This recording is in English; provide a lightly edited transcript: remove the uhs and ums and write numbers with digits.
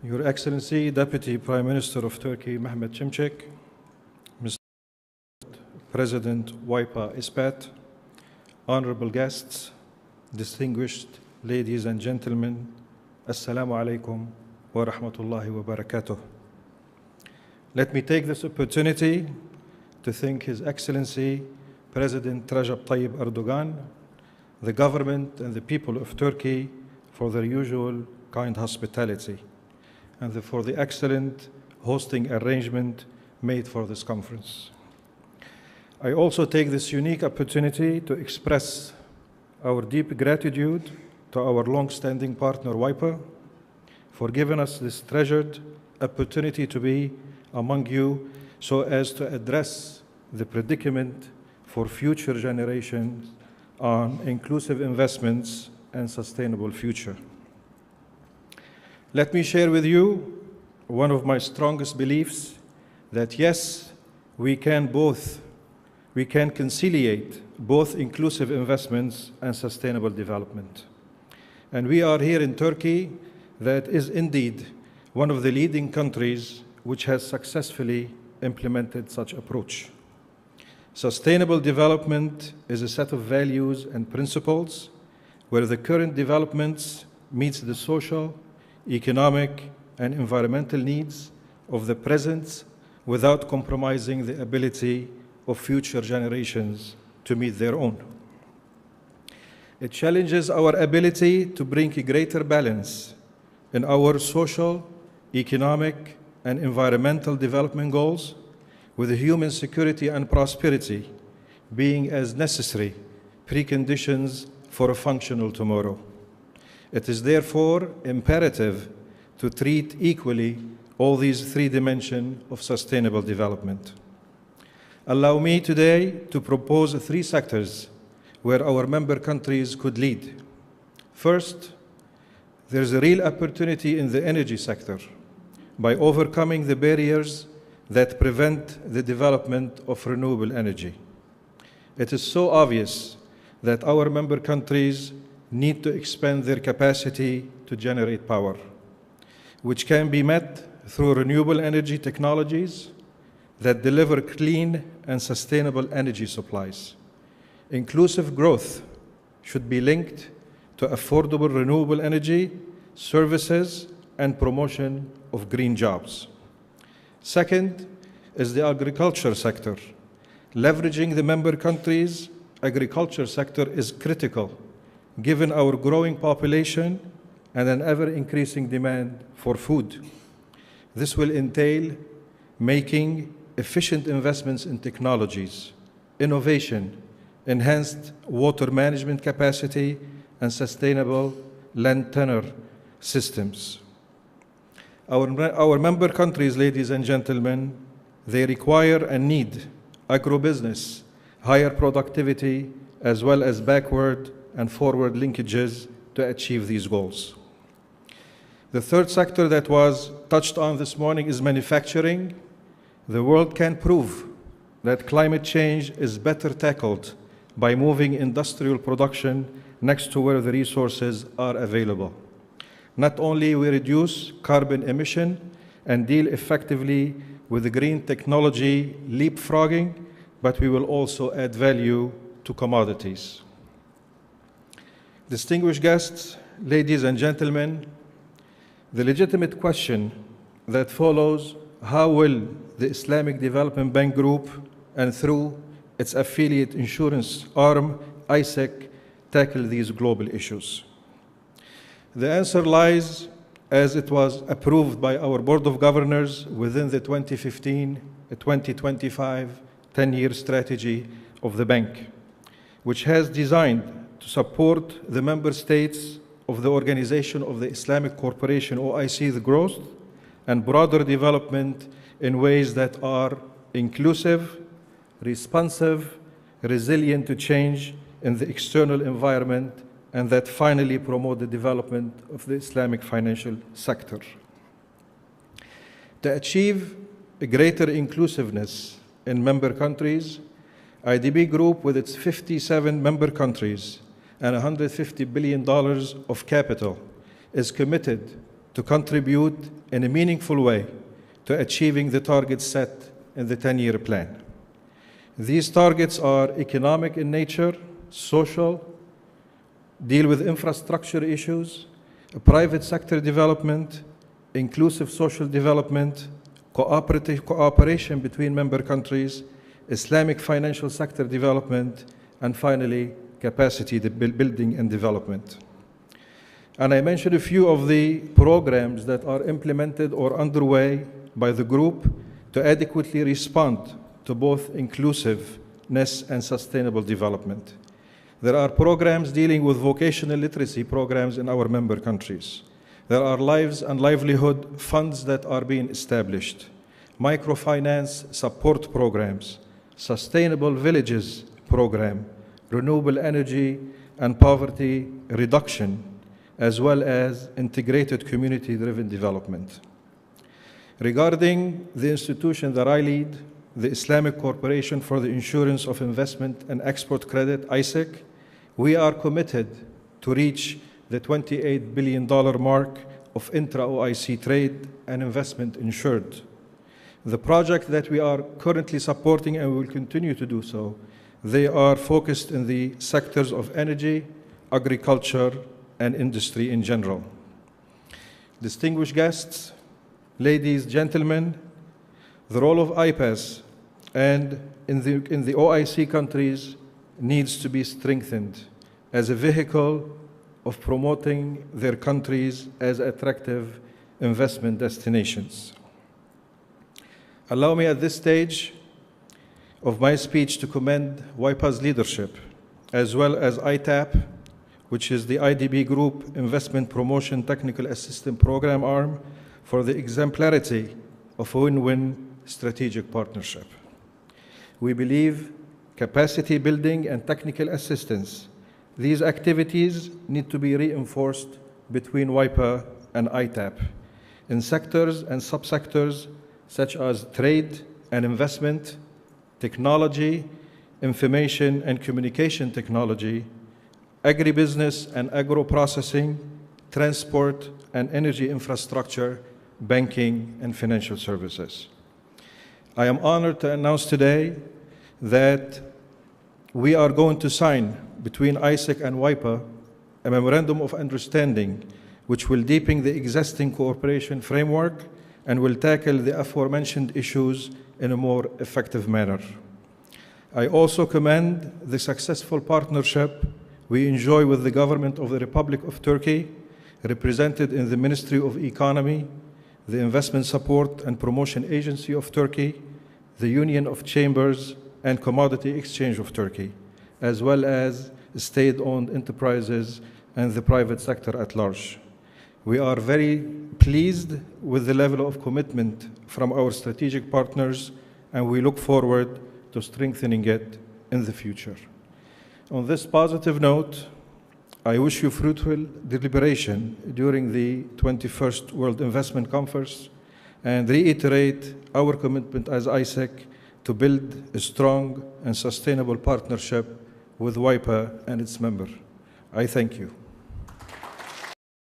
Your Excellency, Deputy Prime Minister of Turkey, Mehmet Şimşek, Mr. President WAIPA ISPAT, honorable guests, distinguished ladies and gentlemen, Assalamu alaikum wa rahmatullahi wa barakatuh. Let me take this opportunity to thank His Excellency, President Recep Tayyip Erdogan, the government and the people of Turkey for their usual kind hospitality and for the excellent hosting arrangement made for this conference. I also take this unique opportunity to express our deep gratitude to our long-standing partner WAIPA for giving us this treasured opportunity to be among you so as to address the predicament for future generations on inclusive investments and sustainable future. Let me share with you one of my strongest beliefs that yes, we can conciliate both inclusive investments and sustainable development. And we are here in Turkey that is indeed one of the leading countries which has successfully implemented such approach. Sustainable development is a set of values and principles where the current developments meets the social, economic, and environmental needs of the present without compromising the ability of future generations to meet their own. It challenges our ability to bring a greater balance in our social, economic, and environmental development goals, with human security and prosperity being as necessary preconditions for a functional tomorrow. It is therefore imperative to treat equally all these three dimensions of sustainable development. Allow me today to propose three sectors where our member countries could lead. First, there is a real opportunity in the energy sector by overcoming the barriers that prevent the development of renewable energy. It is so obvious that our member countries need to expand their capacity to generate power, which can be met through renewable energy technologies that deliver clean and sustainable energy supplies. Inclusive growth should be linked to affordable renewable energy, services, and promotion of green jobs. Second is the agriculture sector. Leveraging the member countries' agriculture sector is critical given our growing population and an ever-increasing demand for food. This will entail making efficient investments in technologies, innovation, enhanced water management capacity, and sustainable land tenure systems. Our member countries, ladies and gentlemen, they require and need agribusiness, higher productivity, as well as backward and forward linkages to achieve these goals. The third sector that was touched on this morning is manufacturing. The world can prove that climate change is better tackled by moving industrial production next to where the resources are available. Not only we reduce carbon emission and deal effectively with the green technology leapfrogging, but we will also add value to commodities. Distinguished guests, ladies and gentlemen, the legitimate question that follows: how will the Islamic Development Bank Group and through its affiliate insurance arm, ICIEC, tackle these global issues? The answer lies as it was approved by our Board of Governors within the 2015-2025 10-year strategy of the bank, which has designed to support the member states of the Organization of the Islamic Cooperation, OIC, the growth and broader development in ways that are inclusive, responsive, resilient to change in the external environment, and that finally promote the development of the Islamic financial sector. To achieve a greater inclusiveness in member countries, IDB Group, with its 57 member countries and $150 billion of capital, is committed to contribute in a meaningful way to achieving the targets set in the 10-year plan. These targets are economic in nature, social, deal with infrastructure issues, private sector development, inclusive social development, cooperation between member countries, Islamic financial sector development, and finally, capacity building and development. And I mentioned a few of the programs that are implemented or underway by the group to adequately respond to both inclusiveness and sustainable development. There are programs dealing with vocational literacy programs in our member countries. There are lives and livelihood funds that are being established, microfinance support programs, sustainable villages program, renewable energy and poverty reduction, as well as integrated community-driven development. Regarding the institution that I lead, the Islamic Corporation for the Insurance of Investment and Export Credit, ICIEC, we are committed to reach the $28 billion mark of intra-OIC trade and investment insured. The project that we are currently supporting, and we will continue to do so, they are focused in the sectors of energy, agriculture, and industry in general. Distinguished guests, ladies, gentlemen, the role of IPAS and in the OIC countries needs to be strengthened as a vehicle of promoting their countries as attractive investment destinations. Allow me at this stage of my speech to commend WAIPA's leadership, as well as ITAP, which is the IDB Group Investment Promotion Technical Assistance Program arm, for the exemplarity of a win-win strategic partnership. We believe capacity building and technical assistance, these activities need to be reinforced between WAIPA and ITAP in sectors and subsectors such as trade and investment, technology, information and communication technology, agribusiness and agro-processing, transport and energy infrastructure, banking and financial services. I am honored to announce today that we are going to sign between ICIEC and WAIPA a memorandum of understanding which will deepen the existing cooperation framework and will tackle the aforementioned issues in a more effective manner. I also commend the successful partnership we enjoy with the government of the Republic of Turkey, represented in the Ministry of Economy, the Investment Support and Promotion Agency of Turkey, the Union of Chambers and Commodity Exchange of Turkey, as well as state-owned enterprises and the private sector at large. We are very pleased with the level of commitment from our strategic partners, and we look forward to strengthening it in the future. On this positive note, I wish you fruitful deliberation during the 21st World Investment Conference and reiterate our commitment as ICIEC to build a strong and sustainable partnership with WAIPA and its members. I thank you.